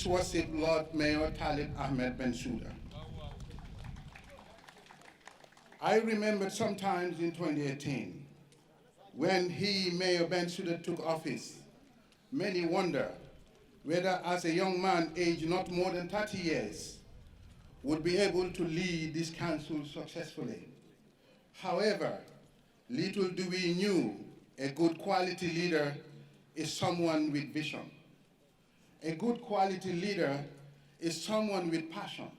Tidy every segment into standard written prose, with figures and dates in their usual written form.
His Worship Lord Mayor Talib Ahmed Bensouda. I remember sometimes in 2018, when Mayor Bensouda, took office, many wonder whether as a young man aged not more than 30 years, would be able to lead this council successfully. However, little do we knew a good quality leader is someone with vision. A good quality leader is someone with passion.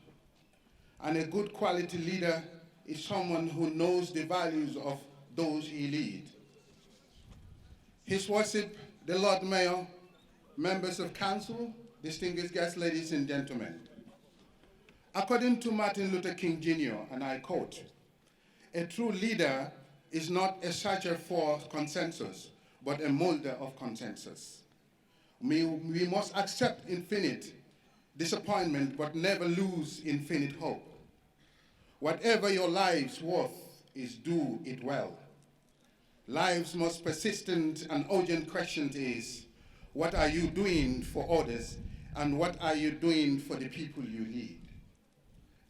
And a good quality leader is someone who knows the values of those he leads. His Worship, the Lord Mayor, members of council, distinguished guests, ladies and gentlemen. According to Martin Luther King Jr., and I quote, "A true leader is not a searcher for consensus, but a molder of consensus." We must accept infinite disappointment, but never lose infinite hope. Whatever your life's worth is, do it well. Life's most persistent and urgent question is, what are you doing for others, and what are you doing for the people you lead?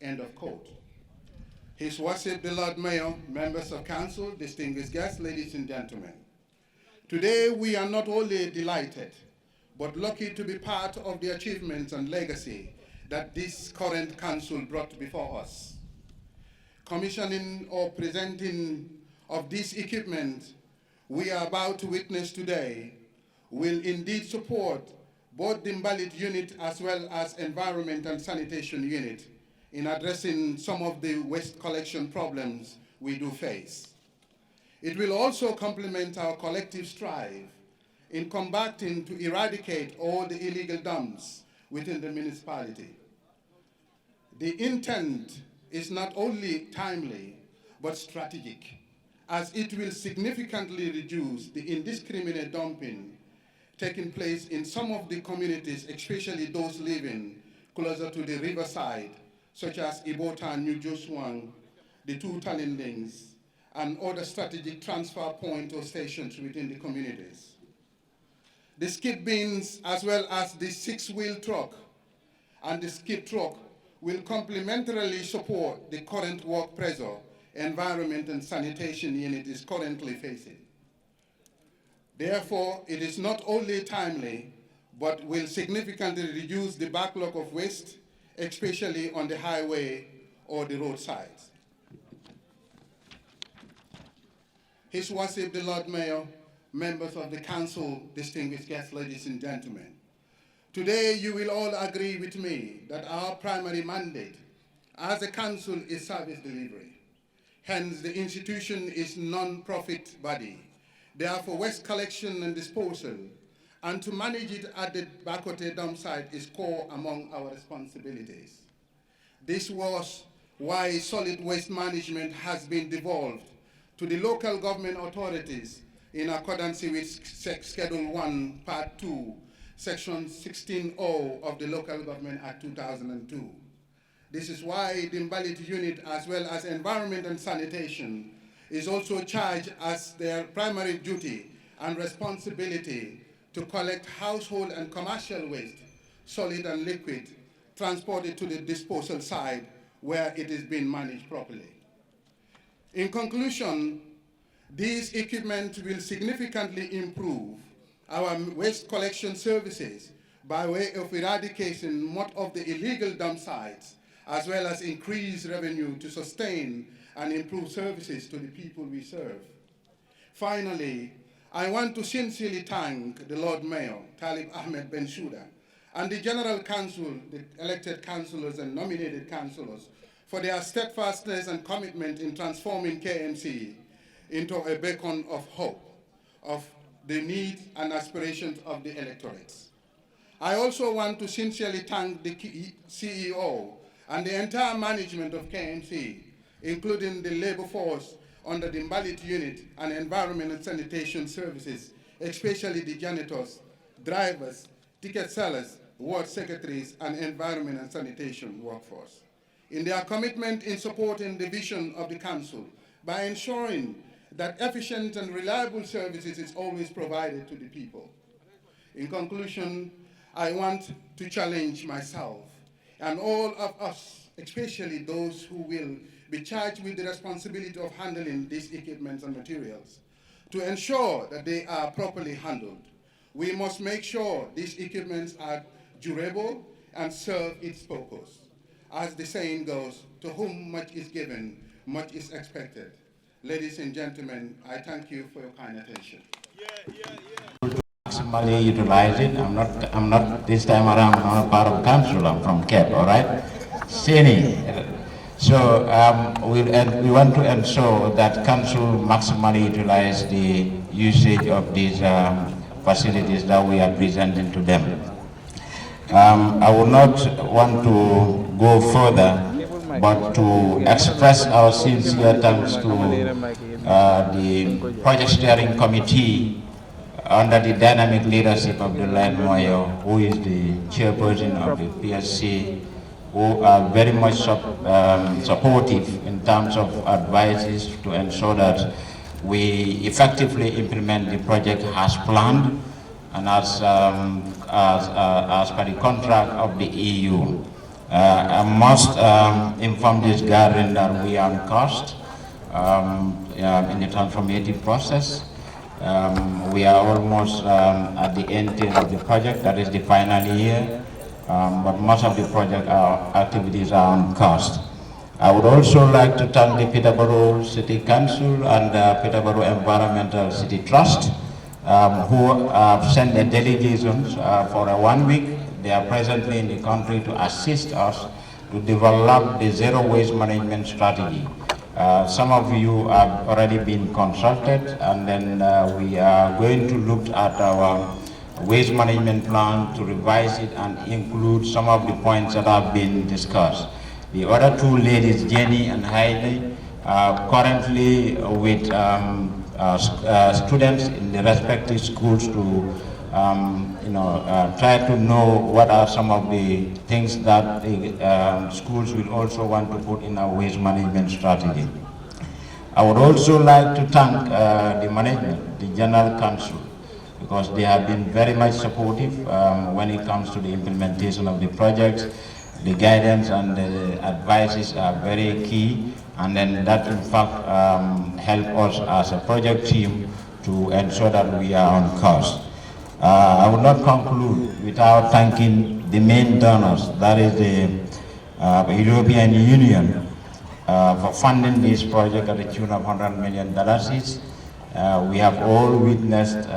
End of quote. His Worship, the Lord Mayor, members of council, distinguished guests, ladies and gentlemen. Today we are not only delighted, but lucky to be part of the achievements and legacy that this current council brought before us. Commissioning or presenting of this equipment we are about to witness today will indeed support both the Mbalit unit as well as Environment and Sanitation unit in addressing some of the waste collection problems we do face. It will also complement our collective strive in combating to eradicate all the illegal dumps within the municipality. The intent is not only timely, but strategic, as it will significantly reduce the indiscriminate dumping taking place in some of the communities, especially those living closer to the riverside, such as Ibota, New Josuang, the two Talindings, and other strategic transfer points or stations within the communities. The skip bins, as well as the six-wheel truck and the skip truck, will complementarily support the current work pressure Environment and Sanitation unit is currently facing. Therefore, it is not only timely, but will significantly reduce the backlog of waste, especially on the highway or the roadsides. His Worship, the Lord Mayor, members of the council, distinguished guests, ladies and gentlemen. Today, you will all agree with me that our primary mandate as a council is service delivery. Hence, the institution is non-profit body. Therefore, waste collection and disposal, and to manage it at the Bakote dump site is core among our responsibilities. This was why solid waste management has been devolved to the local government authorities in accordance with Schedule 1, Part 2, Section 16.0 of the Local Government Act 2002. This is why the Mbalit unit, as well as Environment and Sanitation, is also charged as their primary duty and responsibility to collect household and commercial waste, solid and liquid, transported to the disposal site where it is being managed properly. In conclusion, these equipment will significantly improve our waste collection services by way of eradicating much of the illegal dump sites, as well as increase revenue to sustain and improve services to the people we serve. Finally, I want to sincerely thank the Lord Mayor, Talib Ahmed Bensouda, and the General Council, the elected councillors and nominated councillors, for their steadfastness and commitment in transforming KMC into a beacon of hope of the needs and aspirations of the electorates. I also want to sincerely thank the CEO and the entire management of KMC, including the labor force under the Mbalit unit and Environment and Sanitation services, especially the janitors, drivers, ticket sellers, ward secretaries, and Environment and Sanitation workforce, in their commitment in supporting the vision of the Council by ensuring that efficient and reliable services is always provided to the people. In conclusion, I want to challenge myself and all of us, especially those who will be charged with the responsibility of handling these equipments and materials, to ensure that they are properly handled. We must make sure these equipments are durable and serve its purpose. As the saying goes, to whom much is given, much is expected. Ladies and gentlemen, I thank you for your kind attention. Maximally utilize it. I'm not this time around. I'm not part of council. I'm from KETP. All right, Sini. So we want to ensure that council maximally utilize the usage of these facilities that we are presenting to them. I would not want to go further, but to express our sincere thanks to the project steering committee under the dynamic leadership of the Land Mayor, who is the chairperson of the PSC, who are very much supportive in terms of advices to ensure that we effectively implement the project as planned and as per the contract of the EU. I must inform this gathering that we are on cost in the transformative process. We are almost at the end of the project, that is the final year, but most of the project activities are on cost. I would also like to thank the Peterborough City Council and the Peterborough Environmental City Trust, who have sent their delegations for 1 week. They are presently in the country to assist us to develop the zero waste management strategy. Some of you have already been consulted, and then we are going to look at our waste management plan to revise it and include some of the points that have been discussed. The other two ladies, Jenny and Heidi, are currently with students in the respective schools to try to know what are some of the things that the schools will also want to put in our waste management strategy. I would also like to thank the management, the General Council, because they have been very much supportive when it comes to the implementation of the project. The guidance and the advices are very key, and then that in fact help us as a project team to ensure that we are on course. I will not conclude without thanking the main donors, that is the European Union, for funding this project at the tune of $100 million. We have all witnessed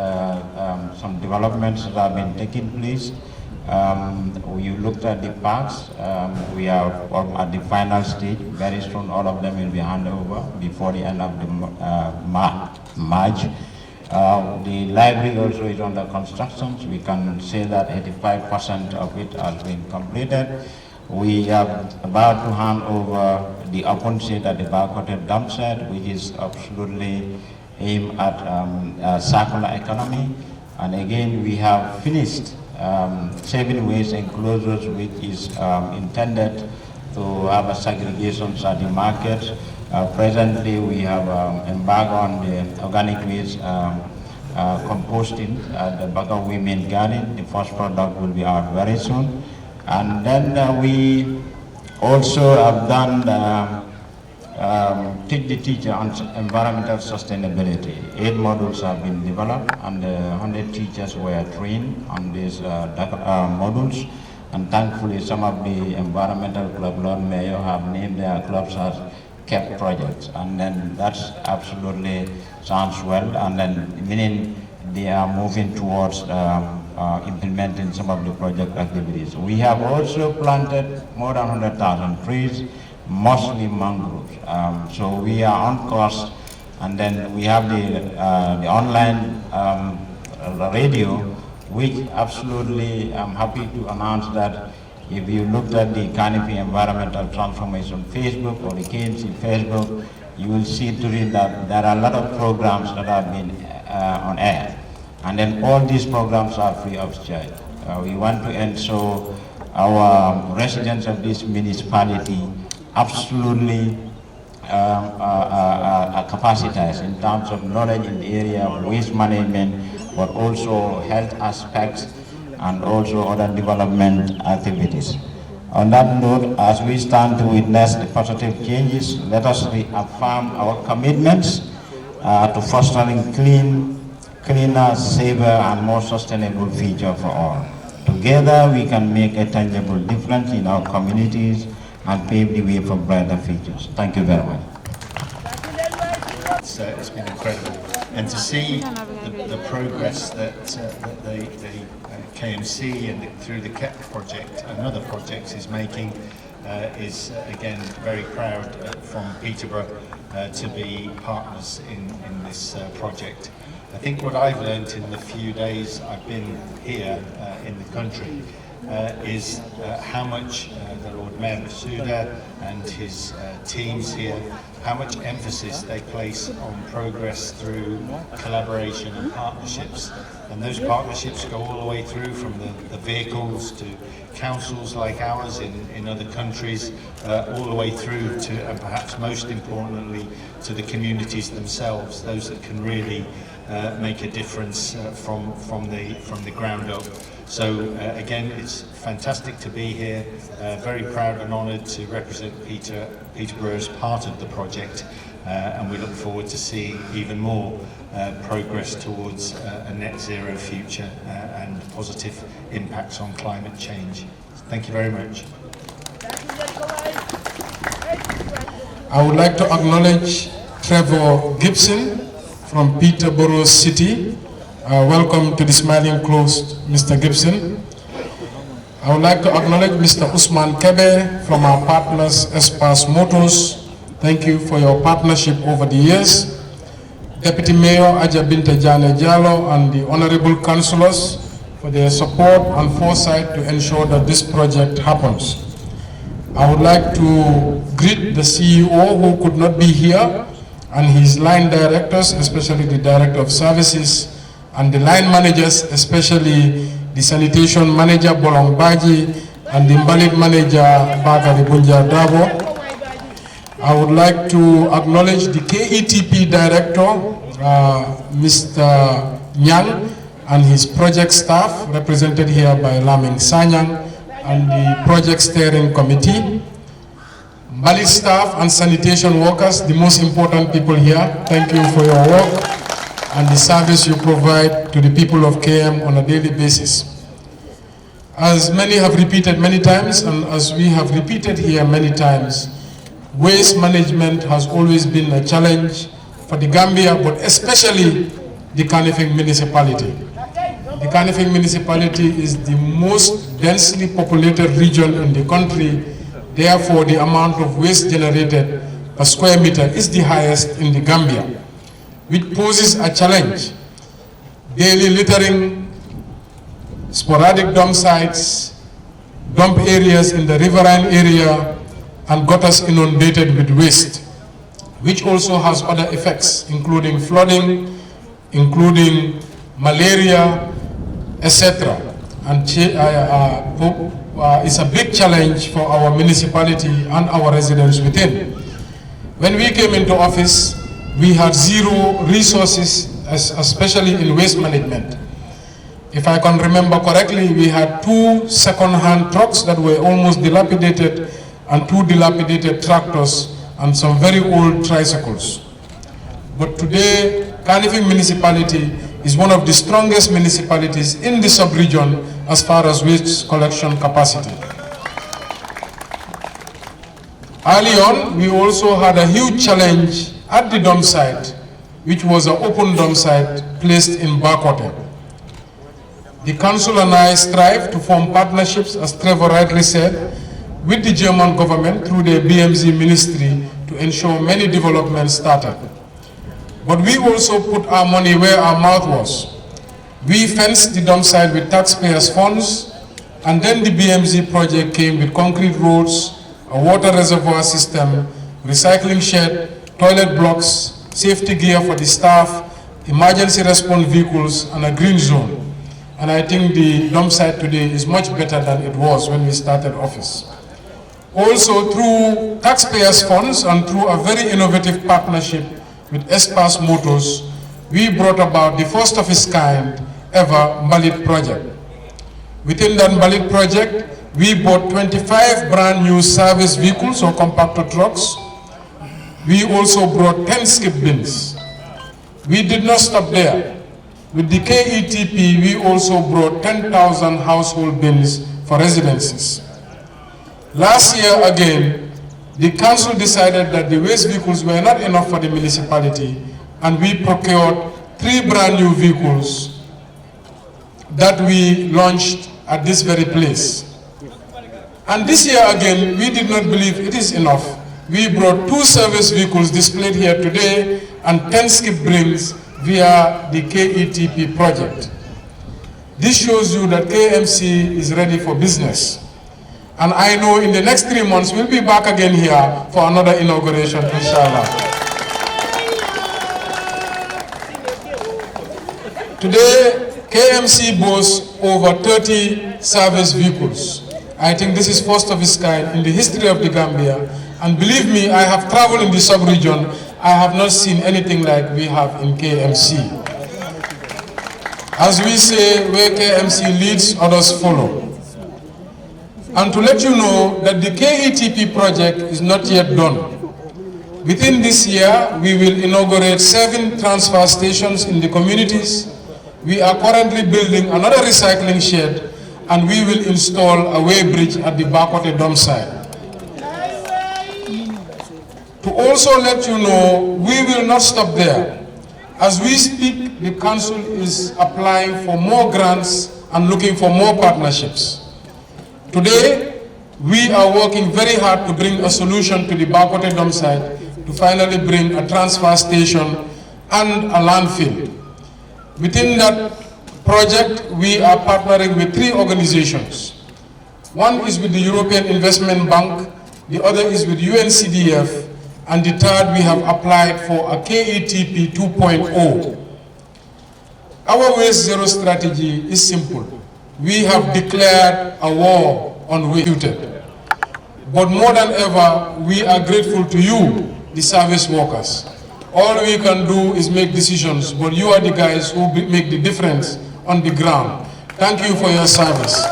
some developments that have been taking place. We looked at the parks. We are at the final stage. Very soon all of them will be handed over before the end of the March. The library also is under construction. We can say that 85% of it has been completed. We are about to hand over the open shed at the Barcotter dump site, which is absolutely aimed at circular economy. And again, we have finished saving waste enclosures, which is intended to have a segregation at the market. Presently, we have embarked on the organic waste composting at the Baga Women Garden. The first product will be out very soon. And then we also have done Teach the Teacher on environmental sustainability. 8 modules have been developed, and 100 teachers were trained on these modules. And thankfully, some of the environmental club, Lord Mayor, have named their clubs as KETP projects. And then that's absolutely sounds well, and then meaning they are moving towards implementing some of the project activities. We have also planted more than 100,000 trees, mostly mangroves. So we are on course, and then we have the online radio, which absolutely I'm happy to announce that if you looked at the Canopy Environmental Transformation Facebook or the KMC Facebook, you will see today that there are a lot of programs that have been on air. And then all these programs are free of charge. We want to ensure our residents of this municipality absolutely are capacitized in terms of knowledge in the area of waste management, but also health aspects, and also other development activities. On that note, as we stand to witness the positive changes, let us reaffirm our commitments to fostering cleaner, safer, and more sustainable future for all. Together, we can make a tangible difference in our communities and pave the way for brighter futures. Thank you very much. It's been incredible, and to see the progress that the KMC and through the KETP project and other projects is making is again very proud from Peterborough to be partners in this project. I think what I've learned in the few days I've been here in the country is how much the Lord Mayor of Suda and his teams here, how much emphasis they place on progress through collaboration and partnerships. And those partnerships go all the way through from the vehicles to councils like ours in other countries, all the way through to, and perhaps most importantly, to the communities themselves, those that can really make a difference from the ground up. So again, it's fantastic to be here, very proud and honoured to represent Peterborough as part of the project, and we look forward to seeing even more progress towards a net zero future and positive impacts on climate change. Thank you very much. I would like to acknowledge Trevor Gibson from Peterborough City. Welcome to the Smiling Coast, Mr. Gibson. I would like to acknowledge Mr. Usman Kebe from our partners, Espas Motors. Thank you for your partnership over the years. Deputy Mayor Aja Binte Jane Jallo and the Honorable Councillors for their support and foresight to ensure that this project happens. I would like to greet the CEO who could not be here and his line directors, especially the Director of Services, and the line managers, especially the sanitation manager Bolong Baji and the Mbalit manager Bakari Bunja Dabo. I would like to acknowledge the KETP director, Mr. Nyang, and his project staff, represented here by Laming Sanyang, and the project steering committee. Mbalit staff and sanitation workers, the most important people here, thank you for your work and the service you provide to the people of KM on a daily basis. As many have repeated many times, and as we have repeated here many times, waste management has always been a challenge for the Gambia, but especially the Kanifing municipality. The Kanifing municipality is the most densely populated region in the country, therefore the amount of waste generated per square meter is the highest in the Gambia, which poses a challenge. Daily littering, sporadic dump sites, dump areas in the riverine area, and gutters inundated with waste, which also has other effects, including flooding, including malaria, etc. And it's a big challenge for our municipality and our residents within. When we came into office, we had zero resources, especially in waste management. If I can remember correctly, we had 2 second-hand trucks that were almost dilapidated and 2 dilapidated tractors and some very old tricycles. But today, Kanifing municipality is one of the strongest municipalities in the sub-region as far as waste collection capacity. Early on, we also had a huge challenge at the dump site, which was an open dump site placed in Bakote. The council and I strive to form partnerships, as Trevor rightly said, with the German government through the BMZ ministry to ensure many developments started. But we also put our money where our mouth was. We fenced the dump site with taxpayers' funds, and then the BMZ project came with concrete roads, a water reservoir system, recycling shed, toilet blocks, safety gear for the staff, emergency response vehicles, and a green zone. And I think the dump site today is much better than it was when we started office. Also, through taxpayers' funds and through a very innovative partnership with Espas Motors, we brought about the first of its kind ever Mbalit project. Within that Mbalit project, we bought 25 brand new service vehicles or compactor trucks. We also brought 10 skip bins. We did not stop there. With the KETP, we also brought 10,000 household bins for residences. Last year again, the council decided that the waste vehicles were not enough for the municipality, and we procured 3 brand new vehicles that we launched at this very place. And this year again, we did not believe it is enough. We brought 2 service vehicles displayed here today and 10 skip brings via the KETP project. This shows you that KMC is ready for business. And I know in the next 3 months, we'll be back again here for another inauguration, inshallah. Today, KMC boasts over 30 service vehicles. I think this is first of its kind in the history of the Gambia. And believe me, I have traveled in the sub-region. I have not seen anything like we have in KMC. As we say, where KMC leads, others follow. And to let you know that the KETP project is not yet done. Within this year, we will inaugurate 7 transfer stations in the communities. We are currently building another recycling shed, and we will install a weighbridge at the Bakote dump site. To also let you know, we will not stop there. As we speak, the council is applying for more grants and looking for more partnerships. Today, we are working very hard to bring a solution to the Bakote dump site to finally bring a transfer station and a landfill. Within that project, we are partnering with 3 organizations. One is with the European Investment Bank, the other is with UNCDF, and the third we have applied for a KETP 2.0. Our Waste Zero strategy is simple. We have declared a war on waste. But more than ever, we are grateful to you, the service workers. All we can do is make decisions, but you are the guys who make the difference on the ground. Thank you for your service.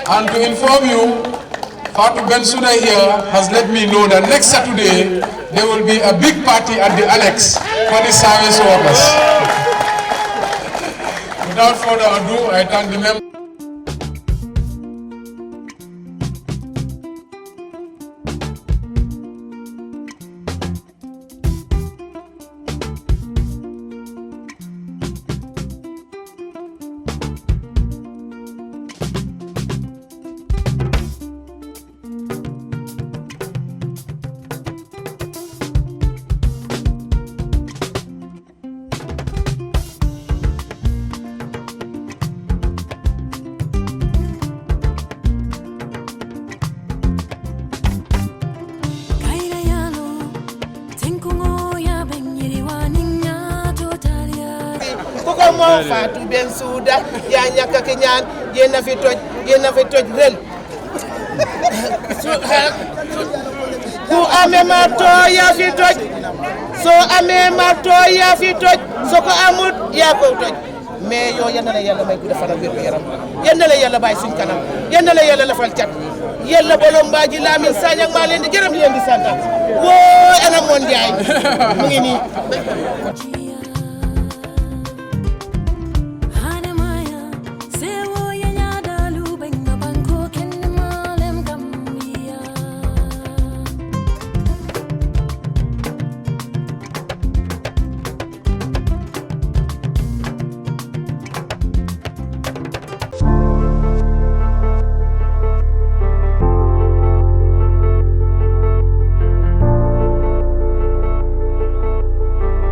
And to inform you, Fatou Bensouda here has let me know that next Saturday, there will be a big party at the Annex for the service workers. Without further ado, I thank the members. Fatou Bensouda ya ñaka ke ñaan yena fi toj rel ku amé marto ya fi toj so amé marto ya fi toj so ko amut ya ko toj mais yo yalla na yalla may ku defal ak yaram yalla la yalla bay suñ kanam yalla la yalla lafal cat yalla bolom baaji Lamine Sagnang ma leen di gërëm leen di santal wo ana mon jaay mu ngi ni